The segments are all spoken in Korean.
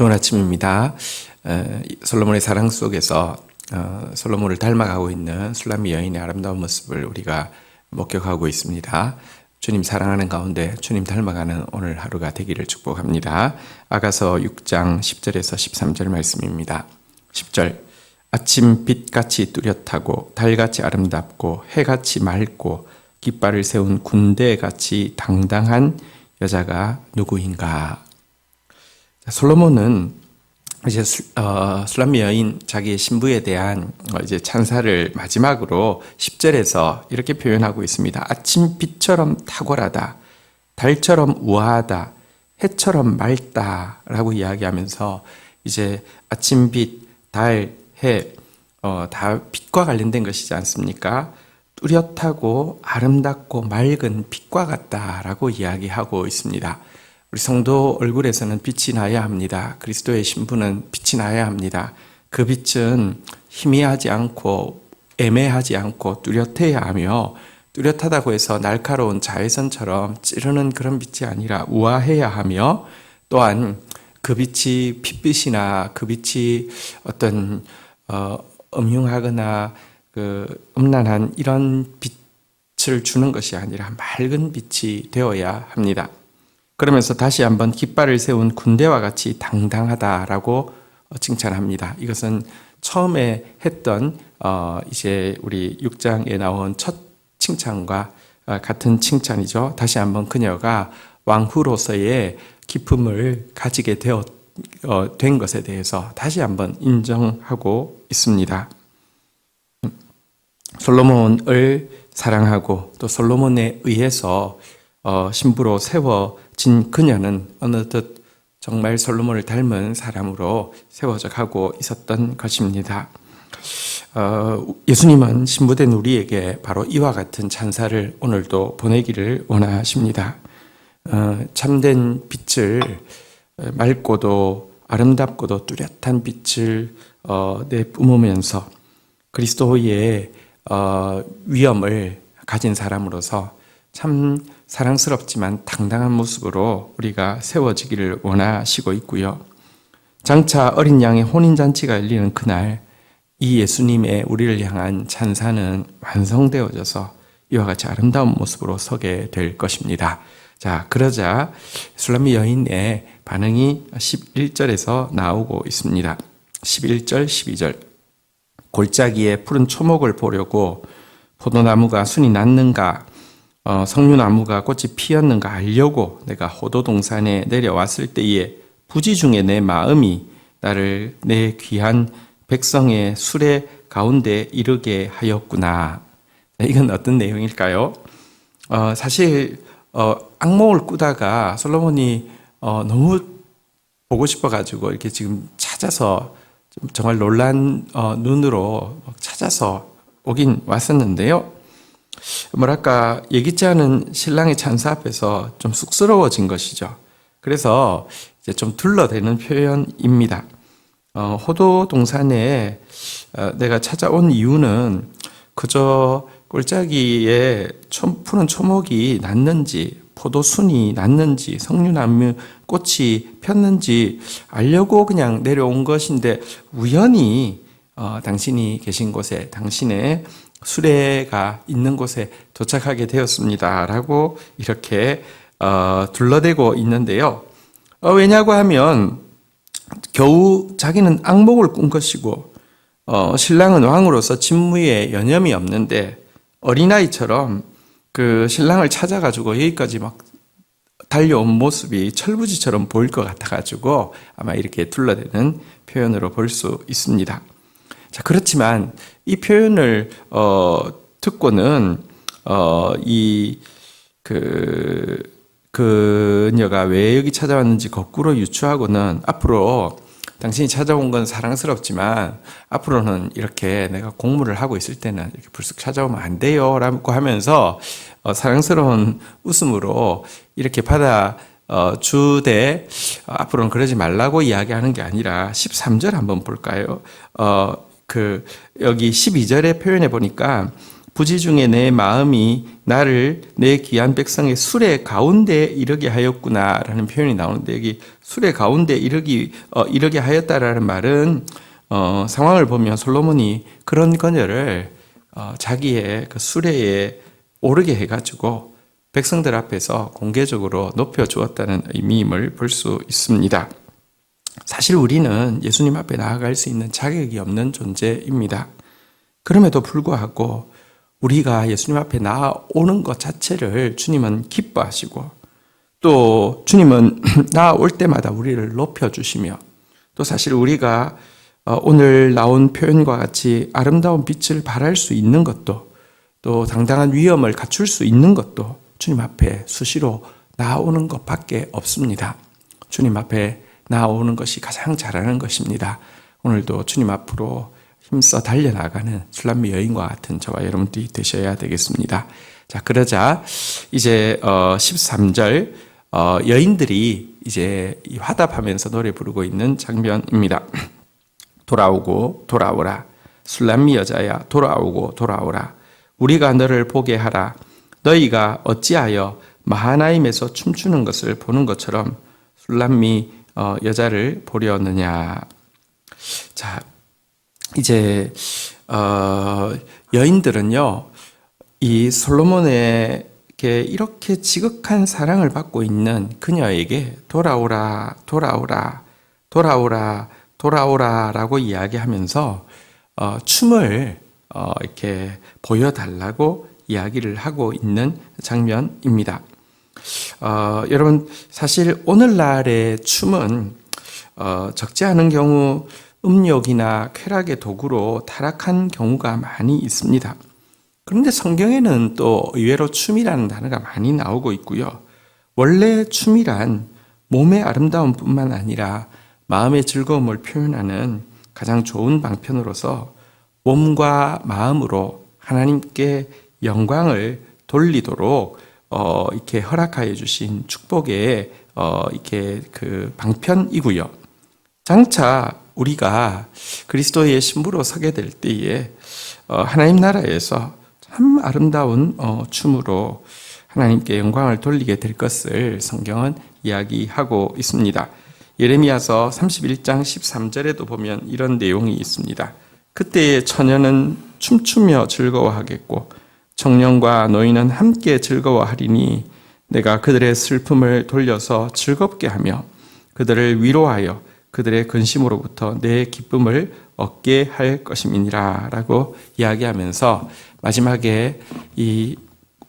좋은 아침입니다. 솔로몬의 사랑 속에서 솔로몬을 닮아가고 있는 술람미 여인의 아름다운 모습을 우리가 목격하고 있습니다. 주님 사랑하는 가운데 주님 닮아가는 오늘 하루가 되기를 축복합니다. 아가서 6장 10절에서 13절 말씀입니다. 10절 아침 빛같이 뚜렷하고 달같이 아름답고 해같이 맑고 깃발을 세운 군대같이 당당한 여자가 누구인가? 솔로몬은 이제 술람미 여인 자기의 신부에 대한 이제 찬사를 마지막으로 10절에서 이렇게 표현하고 있습니다. 아침빛처럼 탁월하다, 달처럼 우아하다, 해처럼 맑다라고 이야기하면서 이제 아침빛, 달, 해, 다 빛과 관련된 것이지 않습니까? 뚜렷하고 아름답고 맑은 빛과 같다라고 이야기하고 있습니다. 우리 성도 얼굴에서는 빛이 나야 합니다. 그리스도의 신부는 빛이 나야 합니다. 그 빛은 희미하지 않고 애매하지 않고 뚜렷해야 하며, 뚜렷하다고 해서 날카로운 자외선처럼 찌르는 그런 빛이 아니라 우아해야 하며, 또한 그 빛이 핏빛이나 그 빛이 어떤 음흉하거나 음란한 이런 빛을 주는 것이 아니라 맑은 빛이 되어야 합니다. 그러면서 다시 한번 깃발을 세운 군대와 같이 당당하다라고 칭찬합니다. 이것은 처음에 했던 이제 우리 6장에 나온 첫 칭찬과 같은 칭찬이죠. 다시 한번 그녀가 왕후로서의 기품을 가지게 된 것에 대해서 다시 한번 인정하고 있습니다. 솔로몬을 사랑하고 또 솔로몬에 의해서 신부로 세워진 그녀는 어느덧 정말 솔로몬을 닮은 사람으로 세워져 가고 있었던 것입니다. 예수님은 신부된 우리에게 바로 이와 같은 찬사를 오늘도 보내기를 원하십니다. 참된 빛을, 맑고도 아름답고도 뚜렷한 빛을 내뿜으면서 그리스도의 위엄을 가진 사람으로서 참 사랑스럽지만 당당한 모습으로 우리가 세워지기를 원하시고 있고요. 장차 어린 양의 혼인잔치가 열리는 그날 이 예수님의 우리를 향한 찬사는 완성되어져서 이와 같이 아름다운 모습으로 서게 될 것입니다. 자, 그러자 술람미 여인의 반응이 11절에서 나오고 있습니다. 11절, 12절 골짜기에 푸른 초목을 보려고 포도나무가 순이 났는가 석류나무가 꽃이 피었는가 알려고 내가 호도동산에 내려왔을 때에 부지 중에 내 마음이 나를 내 귀한 백성의 수레 가운데 이르게 하였구나. 이건 어떤 내용일까요? 사실 악몽을 꾸다가 솔로몬이 너무 보고 싶어가지고 이렇게 지금 찾아서 정말 놀란 눈으로 찾아서 오긴 왔었는데요. 뭐랄까 예기치 않은 신랑의 찬사 앞에서 좀 쑥스러워진 것이죠. 그래서 이제 좀 둘러대는 표현입니다. 호도 동산에 내가 찾아온 이유는 그저 골짜기에 푸른 초목이 났는지 포도순이 났는지 석류나무 꽃이 폈는지 알려고 그냥 내려온 것인데 우연히 당신이 계신 곳에 당신의 수레가 있는 곳에 도착하게 되었습니다. 라고 이렇게 둘러대고 있는데요. 왜냐고 하면 겨우 자기는 악몽을 꾼 것이고 신랑은 왕으로서 직무에 여념이 없는데 어린아이처럼 그 신랑을 찾아가지고 여기까지 막 달려온 모습이 철부지처럼 보일 것 같아가지고 아마 이렇게 둘러대는 표현으로 볼 수 있습니다. 자, 그렇지만 이 표현을 듣고는 그녀가 왜 여기 찾아왔는지 거꾸로 유추하고는 앞으로 당신이 찾아온 건 사랑스럽지만 앞으로는 이렇게 내가 공무를 하고 있을 때는 이렇게 불쑥 찾아오면 안 돼요 라고 하면서 사랑스러운 웃음으로 이렇게 받아주되 앞으로는 그러지 말라고 이야기하는 게 아니라 13절 한번 볼까요? 여기 12절에 표현해 보니까 부지 중에 내 마음이 나를 내 귀한 백성의 수레 가운데 이르게 하였구나라는 표현이 나오는데, 여기 수레 가운데 이르게 하였다라는 말은 상황을 보면 솔로몬이 그런 거녀를 자기의 그 수레에 오르게 해가지고 백성들 앞에서 공개적으로 높여주었다는 의미임을 볼 수 있습니다. 사실 우리는 예수님 앞에 나아갈 수 있는 자격이 없는 존재입니다. 그럼에도 불구하고 우리가 예수님 앞에 나아오는 것 자체를 주님은 기뻐하시고, 또 주님은 나아올 때마다 우리를 높여주시며, 또 사실 우리가 오늘 나온 표현과 같이 아름다운 빛을 발할 수 있는 것도, 또 당당한 위엄을 갖출 수 있는 것도 주님 앞에 수시로 나아오는 것밖에 없습니다. 주님 앞에 나아오는 것이 가장 잘하는 것입니다. 오늘도 주님 앞으로 힘써 달려나가는 술람미 여인과 같은 저와 여러분들이 되셔야 되겠습니다. 자, 그러자 이제 13절 여인들이 이제 화답하면서 노래 부르고 있는 장면입니다. 돌아오고 돌아오라. 술람미 여자야, 돌아오고 돌아오라. 우리가 너를 보게 하라. 너희가 어찌하여 마하나임에서 춤추는 것을 보는 것처럼 술람미 여자를 보려느냐. 자, 이제 여인들은요, 이 솔로몬에게 이렇게 지극한 사랑을 받고 있는 그녀에게 돌아오라, 돌아오라, 돌아오라, 돌아오라라고 이야기하면서 춤을 이렇게 보여달라고 이야기를 하고 있는 장면입니다. 여러분, 사실 오늘날의 춤은 적지 않은 경우 음욕이나 쾌락의 도구로 타락한 경우가 많이 있습니다. 그런데 성경에는 또 의외로 춤이라는 단어가 많이 나오고 있고요. 원래 춤이란 몸의 아름다움뿐만 아니라 마음의 즐거움을 표현하는 가장 좋은 방편으로서 몸과 마음으로 하나님께 영광을 돌리도록 이렇게 허락하여 주신 축복의 이렇게 그 방편이고요. 장차 우리가 그리스도의 신부로 서게 될 때에 하나님 나라에서 참 아름다운 춤으로 하나님께 영광을 돌리게 될 것을 성경은 이야기하고 있습니다. 예레미야서 31장 13절에도 보면 이런 내용이 있습니다. 그때의 처녀는 춤추며 즐거워하겠고 청년과 노인은 함께 즐거워하리니 내가 그들의 슬픔을 돌려서 즐겁게 하며 그들을 위로하여 그들의 근심으로부터 내 기쁨을 얻게 할 것임이니라 라고 이야기하면서 마지막에 이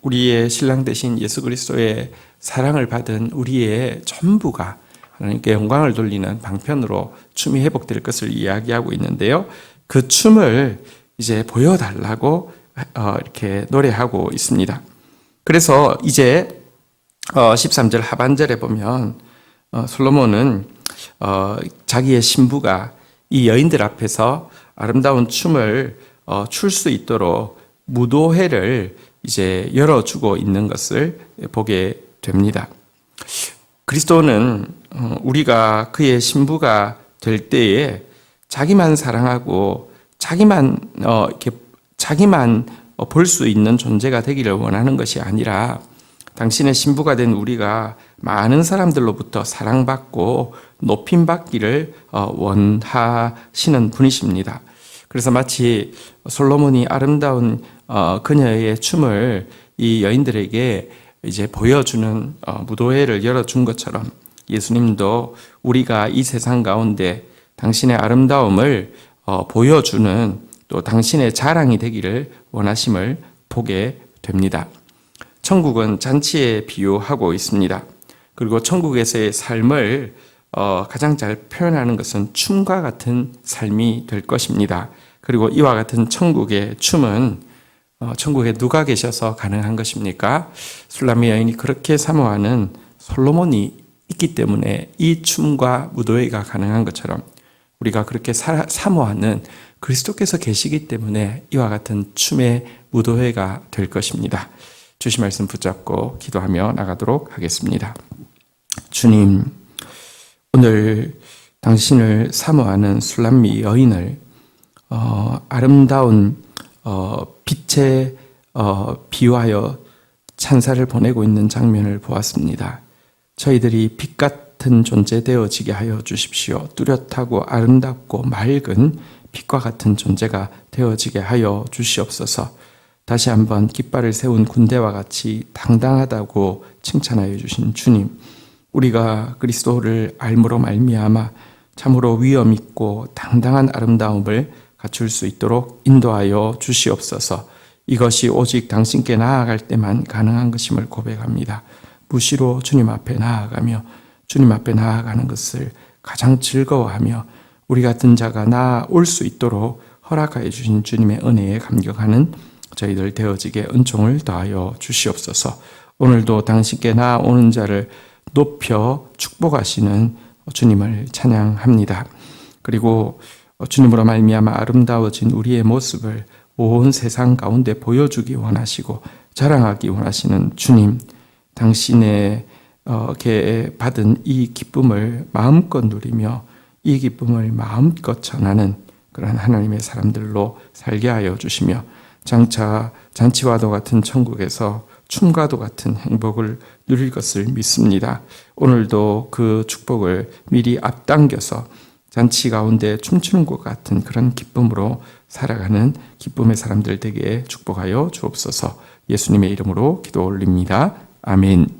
우리의 신랑 되신 예수 그리스도의 사랑을 받은 우리의 전부가 하나님께 영광을 돌리는 방편으로 춤이 회복될 것을 이야기하고 있는데요. 그 춤을 이제 보여달라고 이렇게 노래하고 있습니다. 그래서 이제 13절 하반절에 보면 솔로몬은 자기의 신부가 이 여인들 앞에서 아름다운 춤을 출 수 있도록 무도회를 이제 열어주고 있는 것을 보게 됩니다. 그리스도는 우리가 그의 신부가 될 때에 자기만 사랑하고 자기만 볼 수 있는 존재가 되기를 원하는 것이 아니라 당신의 신부가 된 우리가 많은 사람들로부터 사랑받고 높임받기를 원하시는 분이십니다. 그래서 마치 솔로몬이 아름다운 그녀의 춤을 이 여인들에게 이제 보여주는 무도회를 열어준 것처럼 예수님도 우리가 이 세상 가운데 당신의 아름다움을 보여주는 또 당신의 자랑이 되기를 원하심을 보게 됩니다. 천국은 잔치에 비유하고 있습니다. 그리고 천국에서의 삶을 가장 잘 표현하는 것은 춤과 같은 삶이 될 것입니다. 그리고 이와 같은 천국의 춤은 천국에 누가 계셔서 가능한 것입니까? 술람미 여인이 그렇게 사모하는 솔로몬이 있기 때문에 이 춤과 무도회가 가능한 것처럼 우리가 그렇게 사모하는 그리스도께서 계시기 때문에 이와 같은 춤의 무도회가 될 것입니다. 주신 말씀 붙잡고 기도하며 나가도록 하겠습니다. 주님, 오늘 당신을 사모하는 술람미 여인을 아름다운 빛의 비유하여 찬사를 보내고 있는 장면을 보았습니다. 저희들이 빛 같은 존재 되어지게 하여 주십시오. 뚜렷하고 아름답고 맑은 빛과 같은 존재가 되어지게 하여 주시옵소서. 다시 한번 깃발을 세운 군대와 같이 당당하다고 칭찬하여 주신 주님, 우리가 그리스도를 알므로 말미암아 참으로 위엄 있고 당당한 아름다움을 갖출 수 있도록 인도하여 주시옵소서. 이것이 오직 당신께 나아갈 때만 가능한 것임을 고백합니다. 무시로 주님 앞에 나아가며 주님 앞에 나아가는 것을 가장 즐거워하며 우리 같은 자가 나아올 수 있도록 허락하여 주신 주님의 은혜에 감격하는 저희들 되어지게 은총을 더하여 주시옵소서. 오늘도 당신께 나아오는 자를 높여 축복하시는 주님을 찬양합니다. 그리고 주님으로 말미암아 아름다워진 우리의 모습을 온 세상 가운데 보여주기 원하시고 자랑하기 원하시는 주님, 당신에게 받은 이 기쁨을 마음껏 누리며 이 기쁨을 마음껏 전하는 그런 하나님의 사람들로 살게 하여 주시며 장차 잔치와도 같은 천국에서 춤과도 같은 행복을 누릴 것을 믿습니다. 오늘도 그 축복을 미리 앞당겨서 잔치 가운데 춤추는 것 같은 그런 기쁨으로 살아가는 기쁨의 사람들 되게 축복하여 주옵소서. 예수님의 이름으로 기도 올립니다. 아멘.